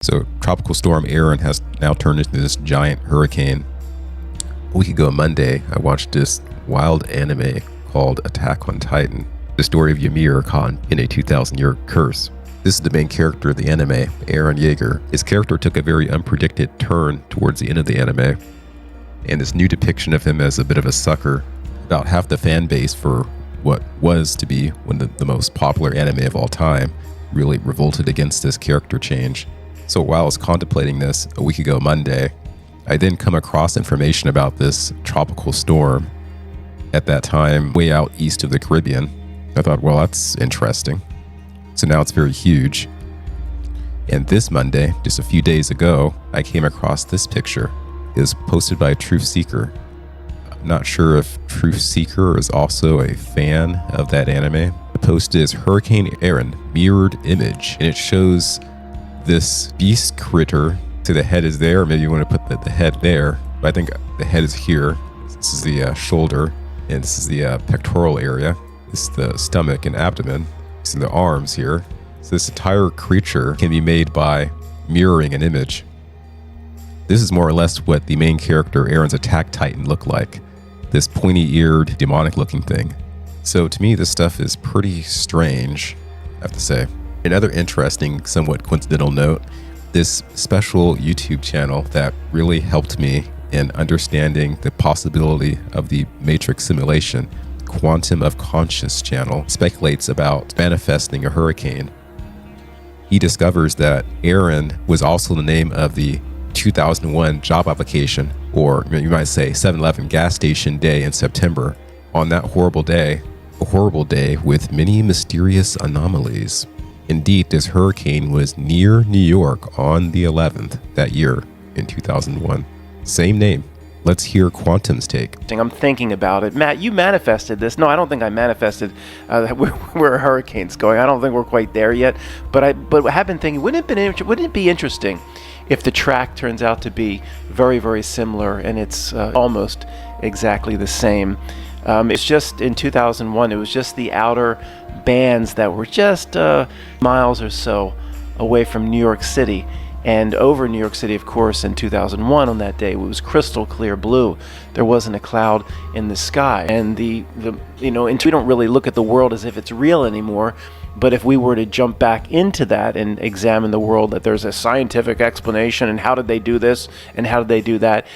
So Tropical Storm Erin has now turned into this giant hurricane. A week ago Monday, I watched this wild anime called Attack on Titan, the story of Ymir caught in a 2,000-year curse. This is the main character of the anime, Eren Yeager. His character took a very unpredicted turn towards the end of the anime, and this new depiction of him as a bit of a sucker. About half the fan base for what was to be one of the most popular anime of all time really revolted against this character change. So while I was contemplating this a week ago Monday, I then come across information about this tropical storm at that time way out east of the Caribbean. I thought, well, that's interesting. So now it's very huge. And this Monday, just a few days ago, I came across this picture. It was posted by Truth Seeker. I'm not sure if Truth Seeker is also a fan of that anime. The post is Hurricane Erin mirrored image, and it shows this beast critter. So the head is there, or maybe you want to put the head there, but I think the head is here. This is the shoulder, and this is the pectoral area. This is the stomach and abdomen. This is the arms here. So this entire creature can be made by mirroring an image. This is more or less what the main character, Eren's attack titan, looked like. This pointy-eared, demonic-looking thing. So to me, this stuff is pretty strange, I have to say. Another interesting, somewhat coincidental note, this special YouTube channel that really helped me in understanding the possibility of the matrix simulation, Quantum of Conscious channel, speculates about manifesting a hurricane. He discovers that Erin was also the name of the 2001 job application, or you might say 7-Eleven gas station day in September. On that horrible day, a horrible day with many mysterious anomalies. Indeed, this hurricane was near New York on the 11th that year in 2001. Same name. Let's hear Quantum's take. I'm thinking about it. Matt, you manifested this. No, I don't think I manifested where a hurricane's going. I don't think we're quite there yet. But I have been thinking, wouldn't it be interesting if the track turns out to be very, very similar and it's almost exactly the same? It's just in 2001, it was just the outer bands that were just miles or so away from New York City. And over New York City, of course, in 2001 on that day, it was crystal clear blue. There wasn't a cloud in the sky. And and we don't really look at the world as if it's real anymore. But if we were to jump back into that and examine the world, that there's a scientific explanation, and how did they do this and how did they do that?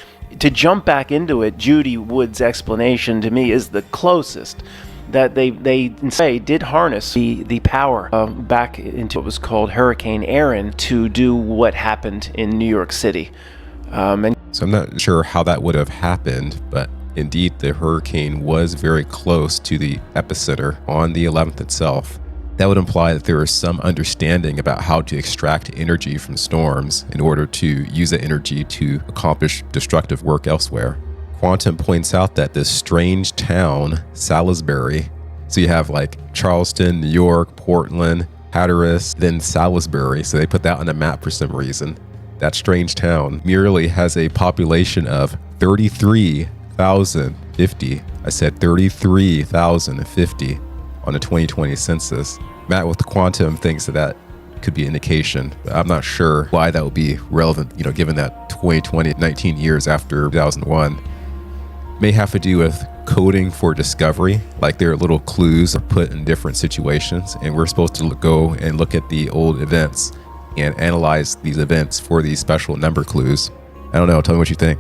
To jump back into it, Judy Wood's explanation to me is the closest. That they did harness the power back into what was called Hurricane Erin to do what happened in New York City. So I'm not sure how that would have happened, but indeed the hurricane was very close to the epicenter on the 11th itself. That would imply that there is some understanding about how to extract energy from storms in order to use that energy to accomplish destructive work elsewhere. Quantum points out that this strange town, Salisbury, so you have like Charleston, New York, Portland, Hatteras, then Salisbury, so they put that on a map for some reason. That strange town merely has a population of 33,050. I said 33,050 on the 2020 census. Matt with Quantum thinks that could be an indication. I'm not sure why that would be relevant, given that 2020, 19 years after 2001. May have to do with coding for discovery, like there are little clues put in different situations, and we're supposed to go and look at the old events and analyze these events for these special number clues. I don't know, tell me what you think.